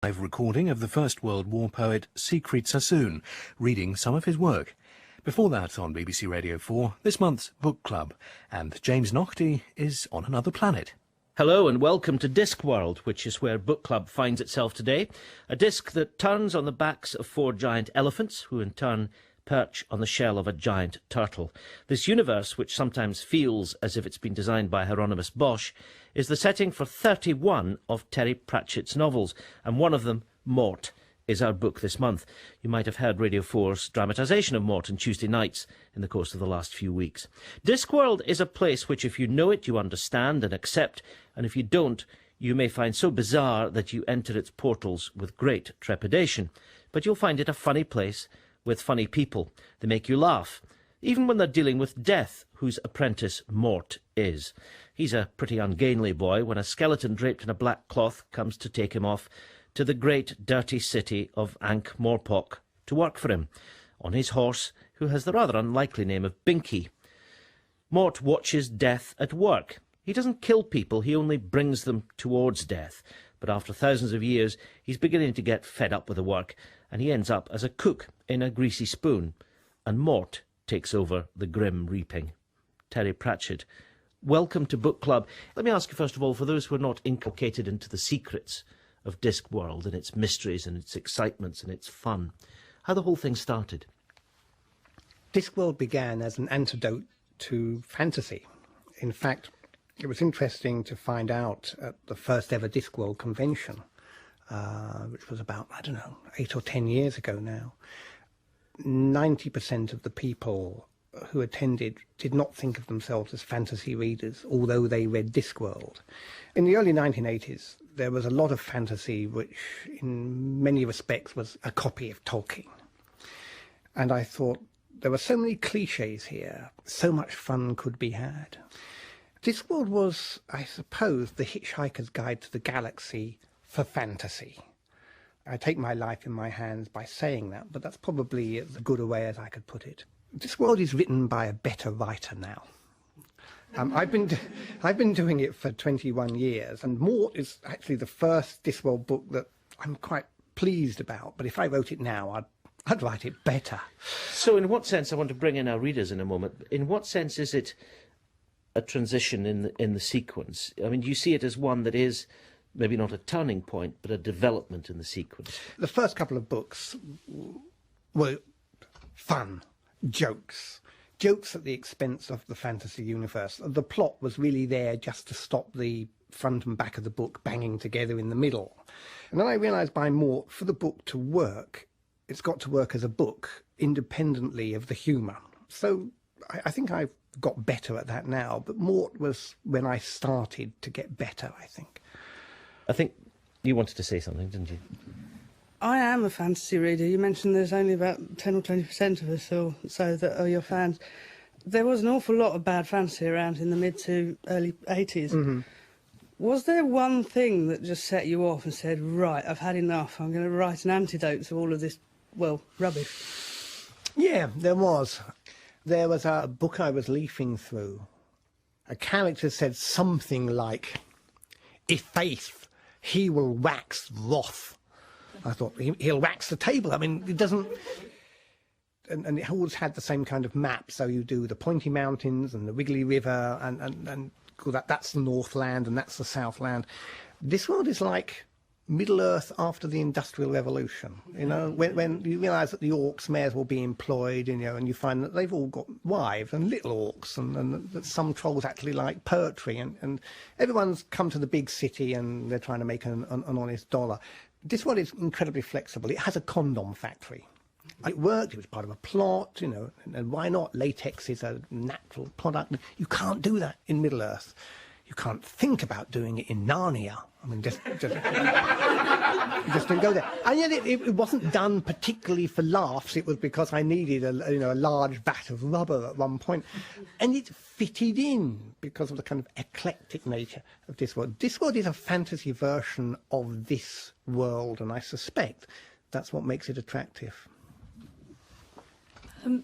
Live recording of the First World War poet Siegfried Sassoon, reading some of his work. Before that, on BBC Radio 4, this month's Book Club, and James Naughtie is on another planet. Hello and welcome to Discworld, which is where Book Club finds itself today. A disc that turns on the backs of 4 giant elephants, who in turn perch on the shell of a giant turtle. This universe, which sometimes feels as if it's been designed by Hieronymus Bosch, is the setting for 31 of Terry Pratchett's novels, and one of them, Mort, is our book this month. You might have heard Radio 4's dramatisation of Mort on Tuesday nights in the course of the last few weeks. Discworld is a place which, if you know it, you understand and accept, and if you don't, you may find so bizarre that you enter its portals with great trepidation. But you'll find it a funny place with funny people. They make you laugh, even when they're dealing with death, whose apprentice Mort is. He's a pretty ungainly boy when a skeleton draped in a black cloth comes to take him off to the great dirty city of Ankh-Morpork to work for him, on his horse, who has the rather unlikely name of Binky. Mort watches death at work. He doesn't kill people, he only brings them towards death. But after thousands of years, he's beginning to get fed up with the work, and he ends up as a cook in a greasy spoon. And Mort takes over the grim reaping. Terry Pratchett, welcome to Book Club. Let me ask you first of all, for those who are not inculcated into the secrets of Discworld and its mysteries and its excitements and its fun, how the whole thing started. Discworld began as an antidote to fantasy. In fact, it was interesting to find out at the first ever Discworld convention, which was about, 8 or 10 years ago now, 90% of the people who attended did not think of themselves as fantasy readers, although they read Discworld. In the early 1980s, there was a lot of fantasy which, in many respects, was a copy of Tolkien. And I thought, there were so many cliches here, so much fun could be had. Discworld was, I suppose, the Hitchhiker's Guide to the Galaxy for fantasy. I take my life in my hands by saying that, but that's probably as good a way as I could put it. Discworld is written by a better writer now. I've been doing it for 21 years, and Mort is actually the first Discworld book that I'm quite pleased about. But if I wrote it now, I'd write it better. So in what sense, I want to bring in our readers in a moment, in what sense is it a transition in the sequence? I mean, do you see it as one that is maybe not a turning point, but a development in the sequence? The first couple of books were fun, jokes at the expense of the fantasy universe. The plot was really there just to stop the front and back of the book banging together in the middle. And then I realised by Mort, for the book to work, it's got to work as a book independently of the humour. So I think I've got better at that now, but Mort was when I started to get better, I think. I think you wanted to say something, didn't you? I am a fantasy reader. You mentioned there's only about 10 or 20% of us or so that are your fans. There was an awful lot of bad fantasy around in the mid to early 80s. Mm-hmm. Was there one thing that just set you off and said, right, I've had enough, I'm going to write an antidote to all of this, well, rubbish? Yeah, there was. There was a book I was leafing through. A character said something like, "If faith, he will wax wrath." I thought, he'll wax the table. I mean, it doesn't... And it always had the same kind of map. So you do the Pointy Mountains and the Wiggly River, and that's the Northland and that's the Southland. This world is like Middle-earth after the Industrial Revolution. You know, when you realise that the orcs may as well be employed, you know, and you find that they've all got wives and little orcs, and that some trolls actually like poetry, and everyone's come to the big city and they're trying to make an honest dollar. This one is incredibly flexible. It has a condom factory. It worked, it was part of a plot, you know, and why not? Latex is a natural product. You can't do that in Middle-earth. You can't think about doing it in Narnia. I mean, just don't go there. And yet it wasn't done particularly for laughs. It was because I needed a large vat of rubber at one point. And it fitted in because of the kind of eclectic nature of Discworld. Discworld is a fantasy version of this world, and I suspect that's what makes it attractive.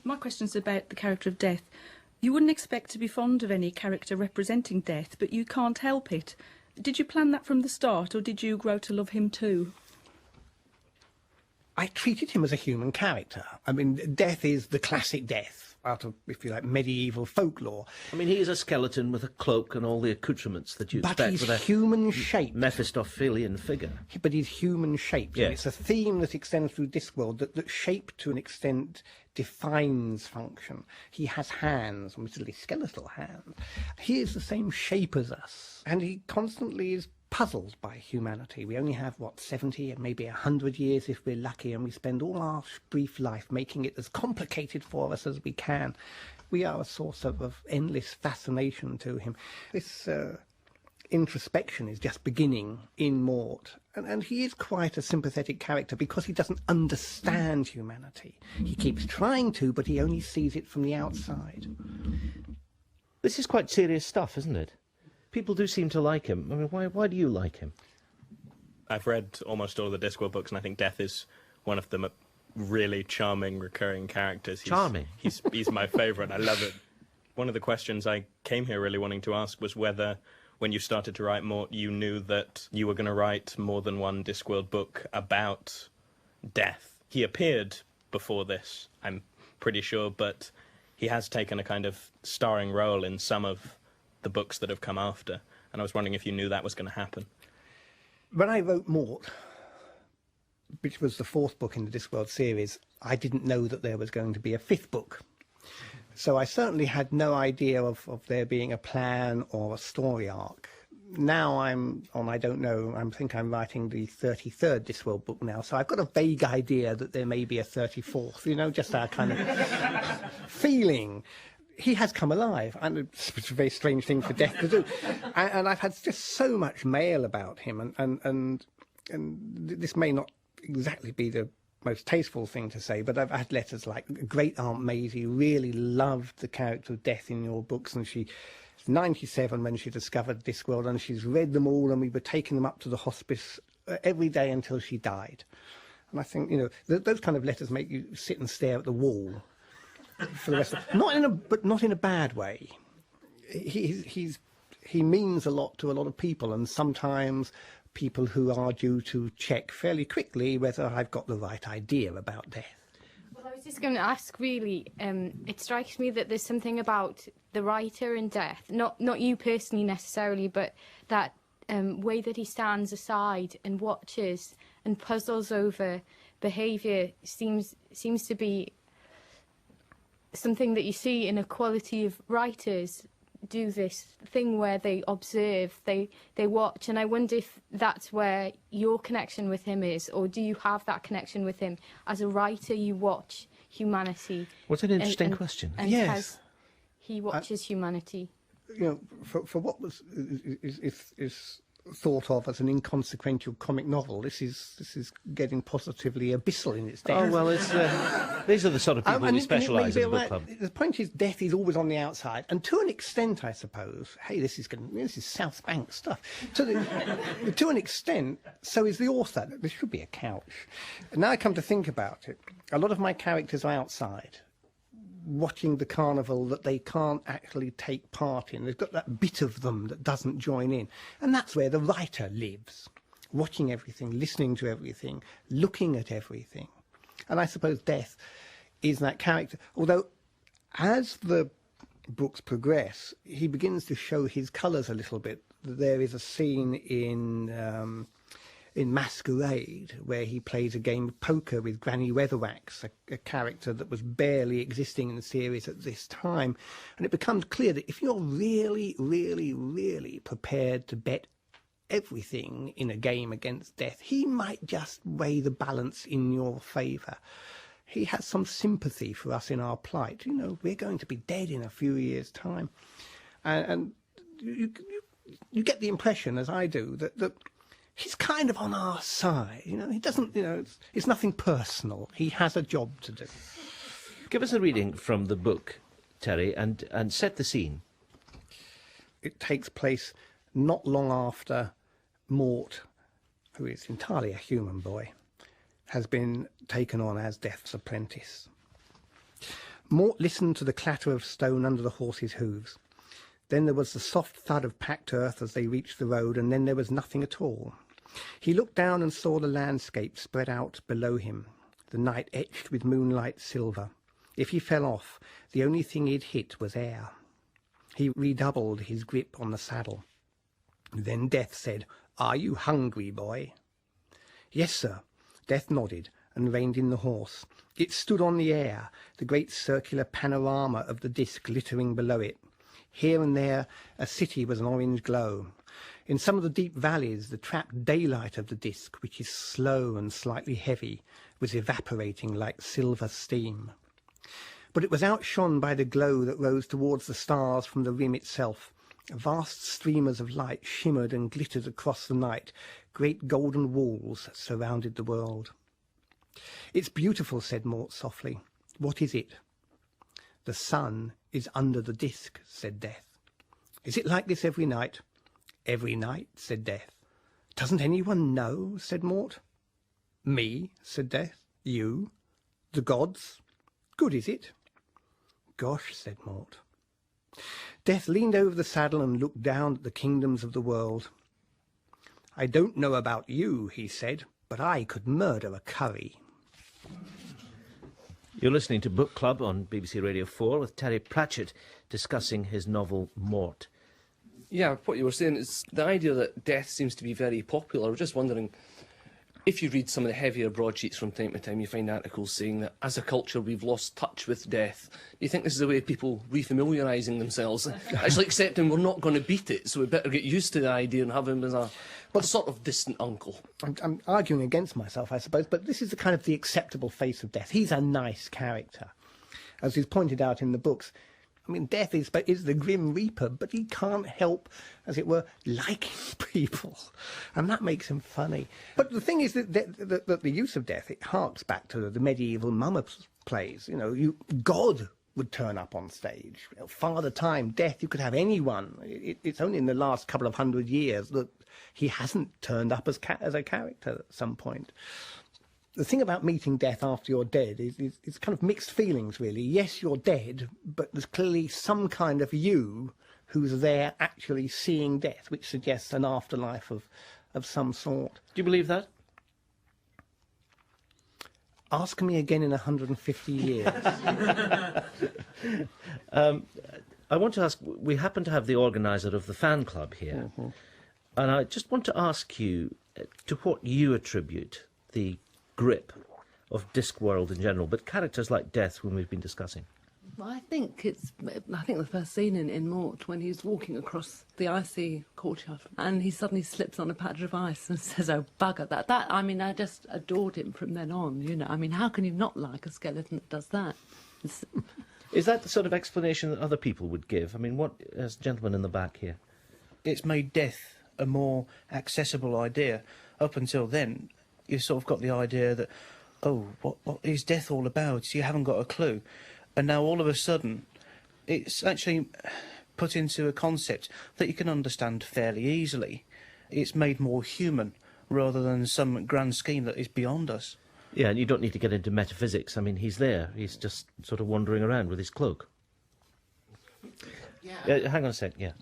My question's about the character of Death. You wouldn't expect to be fond of any character representing death, but you can't help it. Did you plan that from the start, or did you grow to love him too? I treated him as a human character. I mean, Death is the classic Death out of, if you like, medieval folklore. I mean, he is a skeleton with a cloak and all the accoutrements that you But expect he's with a human-shaped. Mephistophelian figure. But he's human-shaped. Yes. And it's a theme that extends through Discworld, that shape, to an extent, defines function. He has hands, admittedly skeletal hands. He is the same shape as us, and he constantly is puzzled by humanity. We only have, 70 and maybe 100 years if we're lucky, and we spend all our brief life making it as complicated for us as we can. We are a source of endless fascination to him. This introspection is just beginning in Mort, and he is quite a sympathetic character because he doesn't understand humanity. He keeps trying to, but he only sees it from the outside. This is quite serious stuff, isn't it? People do seem to like him. I mean, why do you like him? I've read almost all of the Discworld books, and I think Death is one of them. Really charming, recurring characters. Charming? He's my favourite. I love it. One of the questions I came here really wanting to ask was whether, when you started to write Mort, you knew that you were going to write more than one Discworld book about Death. He appeared before this, I'm pretty sure, but he has taken a kind of starring role in some of the books that have come after, and I was wondering if you knew that was going to happen. When I wrote Mort, which was the fourth book in the Discworld series, I didn't know that there was going to be a fifth book. So I certainly had no idea of there being a plan or a story arc. Now I'm on, I don't know, I think I'm writing the 33rd Discworld book now, so I've got a vague idea that there may be a 34th, just our kind of feeling. He has come alive, and it's a very strange thing for Death to do. And I've had just so much mail about him, and this may not exactly be the most tasteful thing to say, but I've had letters like, Great Aunt Maisie really loved the character of Death in your books, and she's 97 when she discovered Discworld, and she's read them all, and we were taking them up to the hospice every day until she died. And I think, those kind of letters make you sit and stare at the wall for the rest of, but not in a bad way. He means a lot to a lot of people, and sometimes people who are due to check fairly quickly whether I've got the right idea about Death. Well, I was just going to ask, really, it strikes me that there's something about the writer in Death, not you personally necessarily, but that way that he stands aside and watches and puzzles over behaviour seems to be something that you see in a quality of writers do this thing where they observe, they watch, and I wonder if that's where your connection with him is, or do you have that connection with him as a writer? You watch humanity. What's an interesting question? And Yes. he watches humanity. For what is thought of as an inconsequential comic novel, this is getting positively abyssal in its depth. Oh, well, it's these are the sort of people we specialise in the book club. The point is, Death is always on the outside, and to an extent, I suppose. Hey, this is South Bank stuff. To an extent, so is the author. There should be a couch. And now I come to think about it, a lot of my characters are outside, watching the carnival that they can't actually take part in. They've got that bit of them that doesn't join in. And that's where the writer lives, watching everything, listening to everything, looking at everything. And I suppose Death is that character. Although, as the books progress, he begins to show his colours a little bit. There is a scene in Masquerade, where he plays a game of poker with Granny Weatherwax, a character that was barely existing in the series at this time. And it becomes clear that if you're really, really, really prepared to bet everything in a game against Death, he might just weigh the balance in your favour. He has some sympathy for us in our plight. We're going to be dead in a few years' time. And you get the impression, as I do, that he's kind of on our side. He doesn't, it's nothing personal. He has a job to do. Give us a reading from the book, Terry, and set the scene. It takes place not long after Mort, who is entirely a human boy, has been taken on as Death's apprentice. Mort listened to the clatter of stone under the horses' hooves. Then there was the soft thud of packed earth as they reached the road, and then there was nothing at all. He looked down and saw the landscape spread out below him. the night etched with moonlight silver. If he fell off, the only thing he'd hit was air. He redoubled his grip on the saddle. Then Death said, "Are you hungry, boy?" "Yes, sir." Death nodded and reined in the horse. It stood on the air, the great circular panorama of the disc glittering below it. Here and there a city was an orange glow. In some of the deep valleys the trapped daylight of the disc, which is slow and slightly heavy, was evaporating like silver steam. But it was outshone by the glow that rose towards the stars from the rim itself. Vast streamers of light shimmered and glittered across the night. Great golden walls surrounded the world. "It's beautiful," said Mort softly. "What is it?" "The sun is under the disc," said Death. "Is it like this every night?" "Every night," said Death. "Doesn't anyone know?" said Mort. "Me," said Death. "You? The gods? Good, is it?" "Gosh," said Mort. Death leaned over the saddle and looked down at the kingdoms of the world. "I don't know about you," he said, "but I could murder a curry." You're listening to Book Club on BBC Radio 4 with Terry Pratchett discussing his novel Mort. Yeah, what you were saying is the idea that death seems to be very popular. I was just wondering, if you read some of the heavier broadsheets from time to time, you find articles saying that as a culture we've lost touch with death. Do you think this is a way of people refamiliarising themselves? Actually accepting we're not going to beat it, so we better get used to the idea and have him as a sort of distant uncle. I'm arguing against myself, I suppose, but this is the kind of the acceptable face of Death. He's a nice character. As is pointed out in the books, I mean, Death is the Grim Reaper, but he can't help, as it were, liking people. And that makes him funny. But the thing is that the use of Death, it harks back to the medieval mummer plays. You know, God would turn up on stage. You know, Father Time, Death, you could have anyone. It's only in the last couple of 100 years that he hasn't turned up as a character at some point. The thing about meeting death after you're dead is kind of mixed feelings, really. Yes, you're dead, but there's clearly some kind of you who's there actually seeing death, which suggests an afterlife of some sort. Do you believe that? Ask me again in 150 years. I want to ask, we happen to have the organiser of the fan club here, and I just want to ask you to what you attribute the grip of Discworld in general, but characters like Death, whom we've been discussing. Well, I think the first scene in Mort, when he's walking across the icy courtyard and he suddenly slips on a patch of ice and says, "Oh, bugger that." I mean, I just adored him from then on, you know. I mean, how can you not like a skeleton that does that? Is that the sort of explanation that other people would give? I mean, what, as gentleman in the back here? It's made death a more accessible idea. Up until then, you've sort of got the idea that, oh, what is death all about? You haven't got a clue. And now all of a sudden, it's actually put into a concept that you can understand fairly easily. It's made more human, rather than some grand scheme that is beyond us. Yeah, and you don't need to get into metaphysics. I mean, he's there. He's just sort of wandering around with his cloak. Yeah. Hang on a sec, yeah.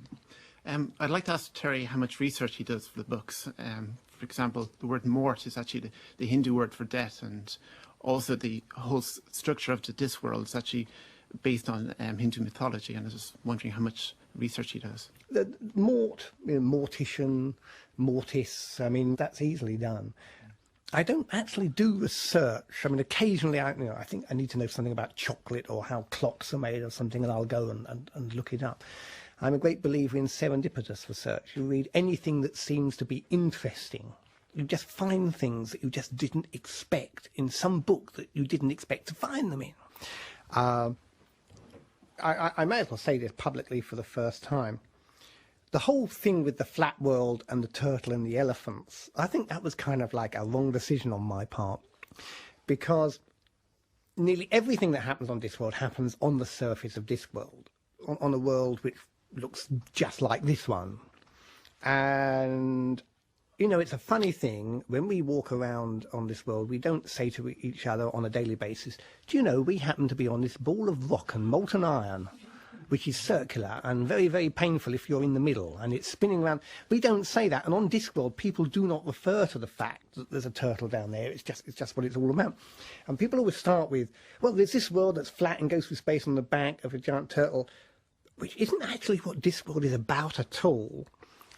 I'd like to ask Terry how much research he does for the books. For example, the word Mort is actually the Hindu word for death, and also the whole structure of the Discworld is actually based on Hindu mythology, and I was just wondering how much research he does. The Mort, you know, Mortician, Mortis, I mean, that's easily done. I don't actually do research. I mean, occasionally, I think I need to know something about chocolate or how clocks are made or something, and I'll go and look it up. I'm a great believer in serendipitous research. You read anything that seems to be interesting. You just find things that you just didn't expect in some book that you didn't expect to find them in. I may as well say this publicly for the first time. The whole thing with the flat world and the turtle and the elephants, I think that was kind of like a wrong decision on my part, because nearly everything that happens on Discworld happens on the surface of Discworld, on a world which looks just like this one. And, you know, it's a funny thing, when we walk around on this world, we don't say to each other on a daily basis, "Do you know, we happen to be on this ball of rock and molten iron." which is circular and very, very painful if you're in the middle, and it's spinning around. We don't say that, and on Discworld, people do not refer to the fact that there's a turtle down there. It's just what it's all about. And people always start with, well, there's this world that's flat and goes through space on the back of a giant turtle, which isn't actually what Discworld is about at all.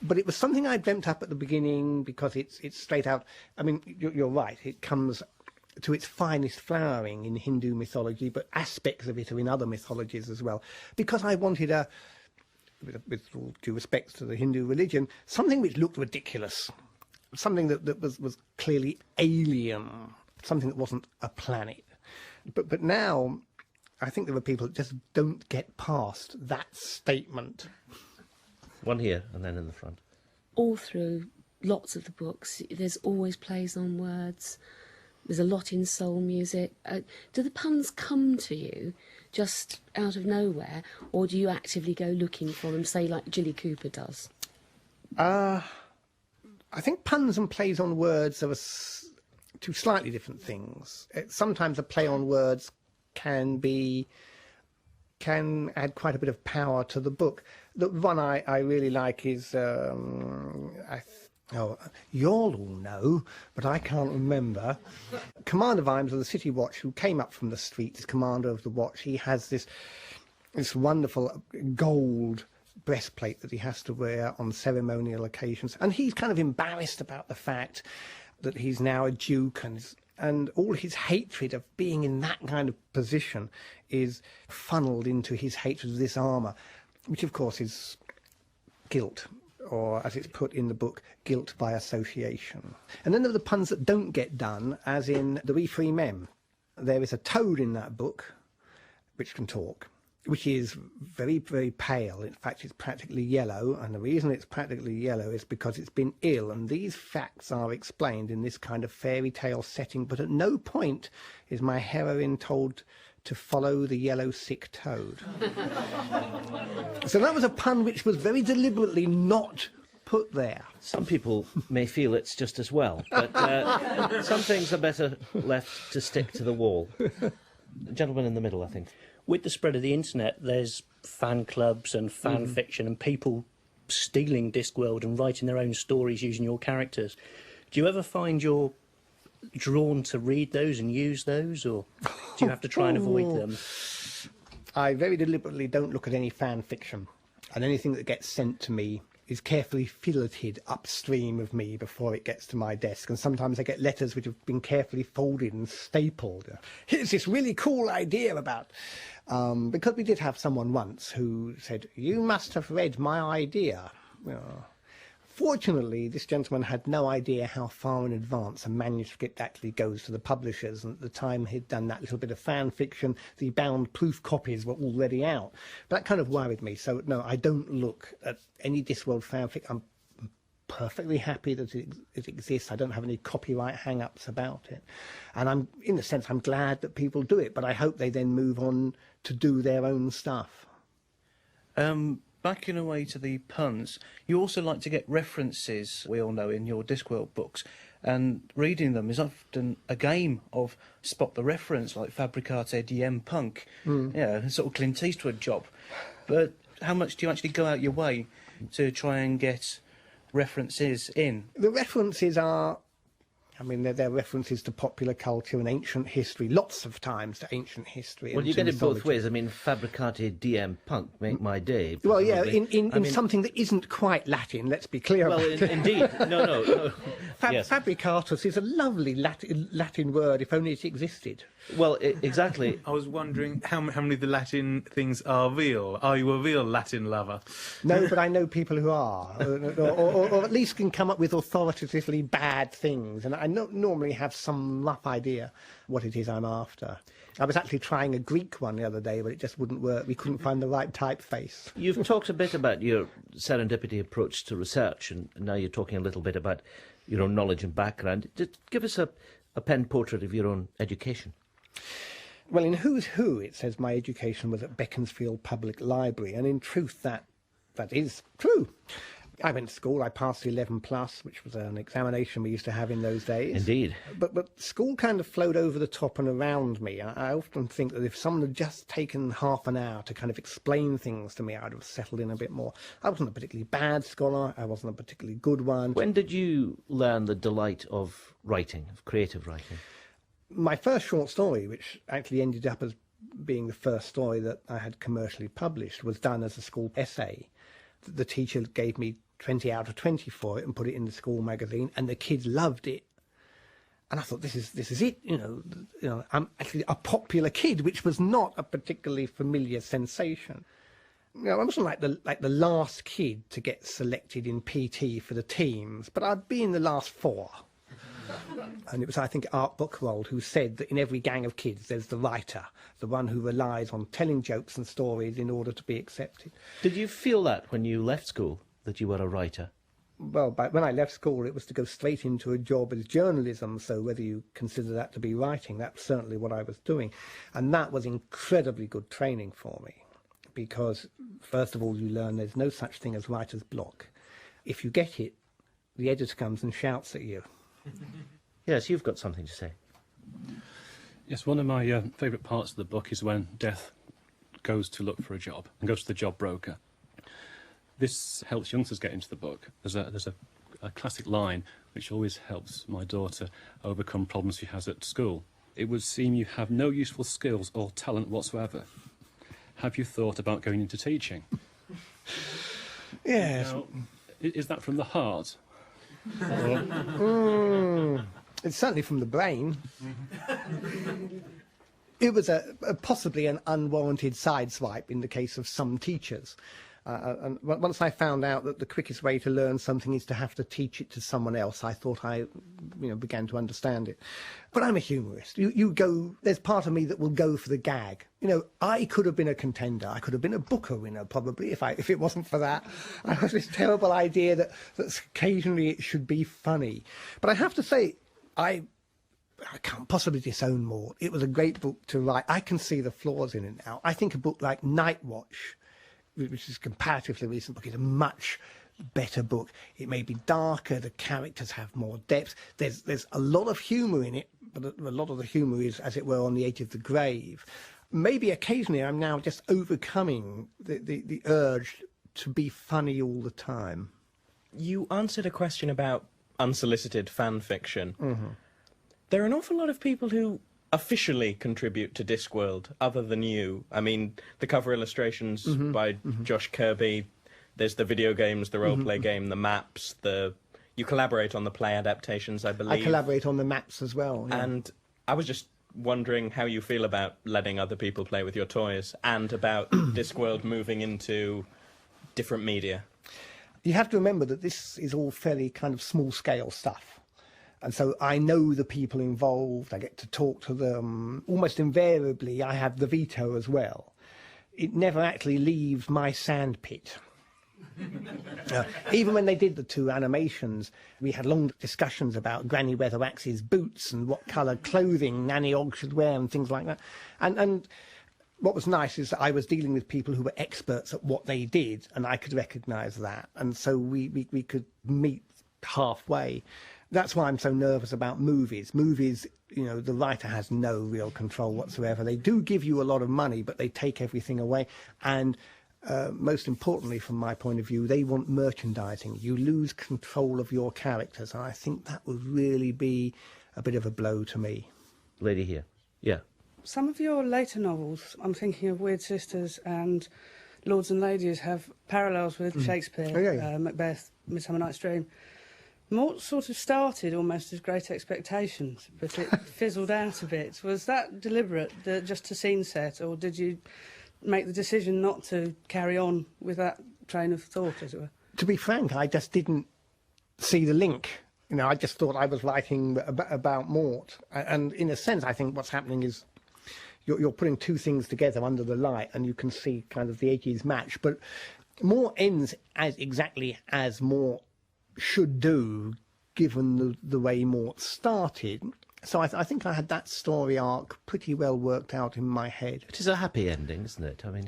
But it was something I dreamt up at the beginning because it's straight out. I mean, you're right. It comes to its finest flowering in Hindu mythology, but aspects of it are in other mythologies as well. Because I wanted with all due respect to the Hindu religion, something which looked ridiculous, something that was clearly alien, something that wasn't a planet. But now, I think there are people that just don't get past that statement. One here and then in the front. All through lots of the books, there's always plays on words. There's a lot in soul music. Do the puns come to you just out of nowhere, or do you actively go looking for them, say like Jilly Cooper does? I think puns and plays on words are two slightly different things. Sometimes a play on words can add quite a bit of power to the book. The one I really like is you'll all know, but I can't remember. Commander Vimes of the City Watch, who came up from the street as commander of the watch, he has this wonderful gold breastplate that he has to wear on ceremonial occasions, and he's kind of embarrassed about the fact that he's now a duke, and all his hatred of being in that kind of position is funneled into his hatred of this armour, which of course is guilt, or as it's put in the book, guilt by association. And then there are the puns that don't get done, as in The We Free Men. There is a toad in that book which can talk, which is very, very pale. In fact, it's practically yellow, and the reason it's practically yellow is because it's been ill, and these facts are explained in this kind of fairy tale setting, but at no point is my heroine told to follow the yellow sick toad. So that was a pun which was very deliberately not put there. Some people may feel it's just as well, but some things are better left to stick to the wall. The gentleman in the middle, I think. With the spread of the internet, there's fan clubs and fan fiction and people stealing Discworld and writing their own stories using your characters. Do you ever find you're drawn to read those and use those, or do you have to try and avoid them? I very deliberately don't look at any fan fiction, and anything that gets sent to me is carefully filleted upstream of me before it gets to my desk, and sometimes I get letters which have been carefully folded and stapled. Here's this really cool idea about... because we did have someone once who said, you must have read my idea. Fortunately, this gentleman had no idea how far in advance a manuscript actually goes to the publishers, and at the time he'd done that little bit of fan fiction, the bound proof copies were already out. But that kind of worried me, so no, I don't look at any Discworld fanfic. I'm perfectly happy that it exists. I don't have any copyright hang-ups about it. And in a sense, I'm glad that people do it, but I hope they then move on to do their own stuff. Backing away to the puns, you also like to get references, we all know, in your Discworld books, and reading them is often a game of spot the reference, like Fabricate Diem Punk, sort of Clint Eastwood job. But how much do you actually go out your way to try and get references in? The references are... I mean, they're references to popular culture and ancient history, lots of times to ancient history. Well, you get it both ways. I mean, Fabricate Diem Punk, make my day. Well, yeah, in something that isn't quite Latin, let's be clear about it. Well, indeed. No. Yes. Fabricatus is a lovely Latin word, if only it existed. Well, exactly. I was wondering how many of the Latin things are real. Are you a real Latin lover? No, but I know people who are, or at least can come up with authoritatively bad things, and I normally have some rough idea what it is I'm after. I was actually trying a Greek one the other day, but it just wouldn't work. We couldn't find the right typeface. You've talked a bit about your serendipity approach to research, and now you're talking a little bit about your own knowledge and background. Just give us a pen portrait of your own education. Well, in Who's Who, it says my education was at Beaconsfield Public Library, and in truth that is true. I went to school, I passed the 11 plus, which was an examination we used to have in those days. Indeed. But school kind of flowed over the top and around me. I often think that if someone had just taken half an hour to kind of explain things to me, I'd have settled in a bit more. I wasn't a particularly bad scholar, I wasn't a particularly good one. When did you learn the delight of writing, of creative writing? My first short story, which actually ended up as being the first story that I had commercially published, was done as a school essay. The teacher gave me 20 out of 20 for it and put it in the school magazine, and the kids loved it. And I thought, this is it, you know, I'm actually a popular kid, which was not a particularly familiar sensation. You know, I wasn't like the last kid to get selected in PT for the teams, but I'd be in the last 4. And it was, I think, Art Buchwald who said that in every gang of kids there's the writer, the one who relies on telling jokes and stories in order to be accepted. Did you feel that when you left school, that you were a writer? Well, when I left school, it was to go straight into a job as journalism, so whether you consider that to be writing, that's certainly what I was doing. And that was incredibly good training for me, because, first of all, you learn there's no such thing as writer's block. If you get it, the editor comes and shouts at you. Yes, you've got something to say. Yes, one of my favourite parts of the book is when Death goes to look for a job and goes to the job broker. This helps youngsters get into the book. There's a classic line which always helps my daughter overcome problems she has at school. It would seem you have no useful skills or talent whatsoever. Have you thought about going into teaching? Yes. Now, is that from the heart? It's certainly from the brain. It was possibly an unwarranted sideswipe in the case of some teachers. And once I found out that the quickest way to learn something is to have to teach it to someone else, I thought I began to understand it. But I'm a humorist. You go, there's part of me that will go for the gag. You know, I could have been a contender. I could have been a Booker winner, probably, if it wasn't for that. I have this terrible idea that occasionally it should be funny. But I have to say, I can't possibly disown Mort. It was a great book to write. I can see the flaws in it now. I think a book like Night Watch, which is a comparatively recent book, is a much better book. It may be darker, the characters have more depth, there's a lot of humour in it, but a lot of the humour is, as it were, on the edge of the grave. Maybe occasionally I'm now just overcoming the urge to be funny all the time. You answered a question about unsolicited fan fiction. Mm-hmm. There are an awful lot of people who officially contribute to Discworld, other than you. I mean, the cover illustrations by Josh Kirby, there's the video games, the role-play game, the maps, you collaborate on the play adaptations, I believe. I collaborate on the maps as well. Yeah. And I was just wondering how you feel about letting other people play with your toys, and about Discworld moving into different media. You have to remember that this is all fairly kind of small-scale stuff. And so I know the people involved, I get to talk to them. Almost invariably, I have the veto as well. It never actually leaves my sandpit. Even when they did the 2 animations, we had long discussions about Granny Weatherwax's boots and what colour clothing Nanny Og should wear and things like that. And what was nice is that I was dealing with people who were experts at what they did, and I could recognise that. And so we could meet halfway. That's why I'm so nervous about movies. Movies, you know, the writer has no real control whatsoever. They do give you a lot of money, but they take everything away. And most importantly, from my point of view, they want merchandising. You lose control of your characters, and I think that would really be a bit of a blow to me. Lady here. Yeah. Some of your later novels, I'm thinking of Weird Sisters and Lords and Ladies, have parallels with Shakespeare, Oh, yeah. Macbeth, Midsummer Night's Dream. Mort sort of started almost as Great Expectations, but it fizzled out a bit. Was that deliberate, just a scene set, or did you make the decision not to carry on with that train of thought, as it were? To be frank, I just didn't see the link. You know, I just thought I was writing about Mort. And in a sense, I think what's happening is you're putting 2 things together under the light, and you can see kind of the edges match. But Mort ends exactly as Mort should do, given the way Mort started. So I think I had that story arc pretty well worked out in my head. It is a happy ending, isn't it? I mean,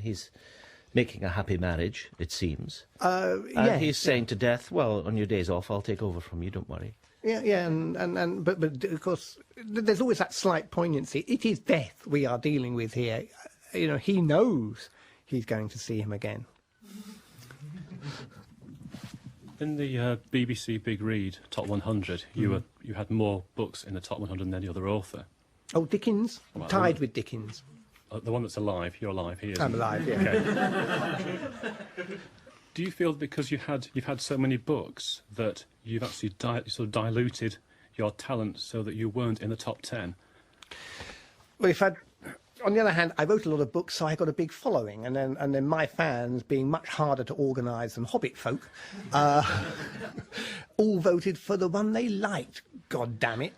making a happy marriage, it seems. Yeah. And he's saying to Death, well, on your days off, I'll take over from you, don't worry. Yeah, but of course, there's always that slight poignancy. It is Death we are dealing with here. You know, he knows he's going to see him again. In the BBC Big Read Top 100, you had more books in the Top 100 than any other author. Oh, Dickens? Well, Tied with Dickens. The one that's alive. You're alive. He is. I'm alive, yeah. Okay. Do you feel because you've had so many books that you've actually sort of diluted your talent so that you weren't in the top 10? Well, on the other hand, I wrote a lot of books, so I got a big following, and then my fans, being much harder to organise than Hobbit folk, all voted for the one they liked. God damn it!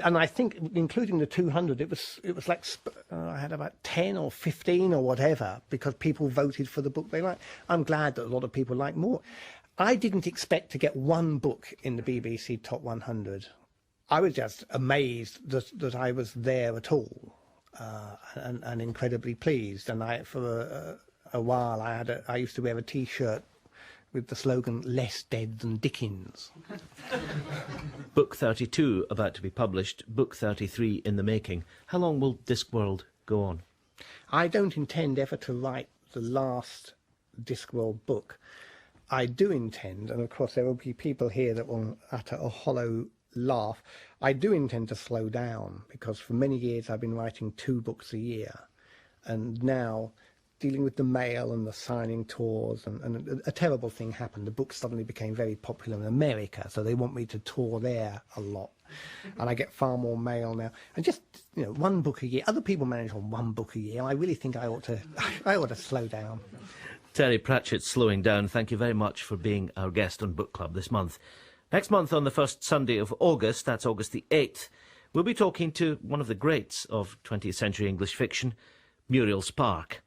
And I think, including the 200, it was like I had about 10 or 15 or whatever because people voted for the book they liked. I'm glad that a lot of people like Mort. I didn't expect to get one book in the BBC Top 100. I was just amazed that I was there at all. And incredibly pleased. And for a while, I used to wear a T-shirt with the slogan "Less dead than Dickens." Book 32 about to be published. Book 33 in the making. How long will Discworld go on? I don't intend ever to write the last Discworld book. I do intend, and of course there will be people here that will utter a hollow laugh. I do intend to slow down because for many years I've been writing 2 books a year, and now dealing with the mail and the signing tours, and a terrible thing happened. The book suddenly became very popular in America, so they want me to tour there a lot, and I get far more mail now. And just 1 book a year. Other people manage on 1 book a year. I really think I ought to slow down. Terry Pratchett, slowing down. Thank you very much for being our guest on Book Club this month. Next month, on the first Sunday of August, that's August the 8th, we'll be talking to one of the greats of 20th century English fiction, Muriel Spark.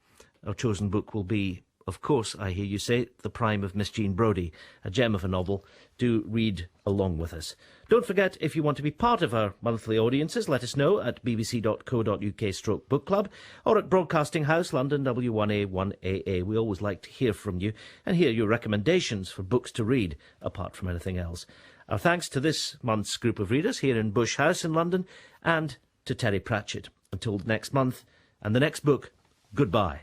Our chosen book will be, of course, I hear you say, The Prime of Miss Jean Brodie, a gem of a novel. Do read along with us. Don't forget, if you want to be part of our monthly audiences, let us know at bbc.co.uk/book club or at Broadcasting House, London, W1A 1AA. We always like to hear from you and hear your recommendations for books to read, apart from anything else. Our thanks to this month's group of readers here in Bush House in London and to Terry Pratchett. Until next month and the next book, goodbye.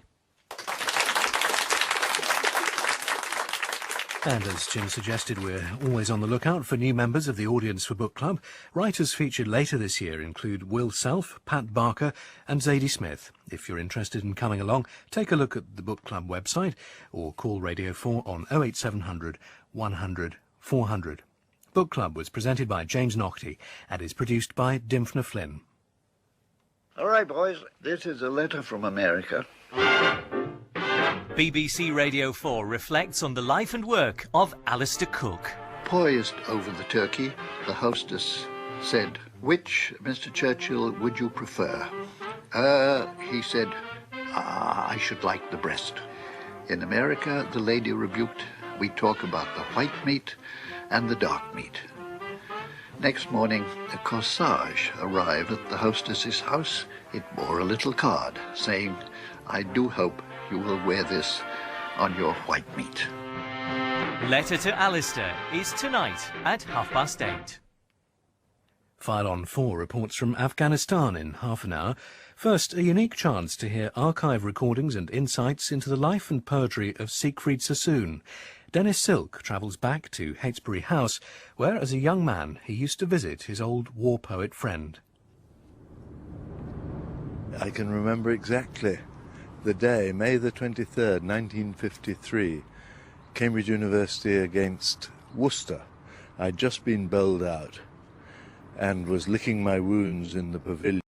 And as Jim suggested, we're always on the lookout for new members of the audience for Book Club. Writers featured later this year include Will Self, Pat Barker and Zadie Smith. If you're interested in coming along, take a look at the Book Club website or call Radio 4 on 08700 100 400. Book Club was presented by James Naughtie and is produced by Dimphna Flynn. All right, boys, this is a letter from America. BBC Radio 4 reflects on the life and work of Alistair Cook. Poised over the turkey, the hostess said, "Which, Mr. Churchill, would you prefer?" He said, "I should like the breast." In America, the lady rebuked, "We talk about the white meat and the dark meat." Next morning, a corsage arrived at the hostess's house. It bore a little card saying, "I do hope you will wear this on your white meat." Letter to Alistair is tonight at 8:30. File on 4 reports from Afghanistan in half an hour. First, a unique chance to hear archive recordings and insights into the life and poetry of Siegfried Sassoon. Dennis Silk travels back to Heytesbury House, where as a young man he used to visit his old war poet friend. I can remember exactly the day, May the 23rd, 1953, Cambridge University against Worcester. I'd just been bowled out and was licking my wounds in the pavilion.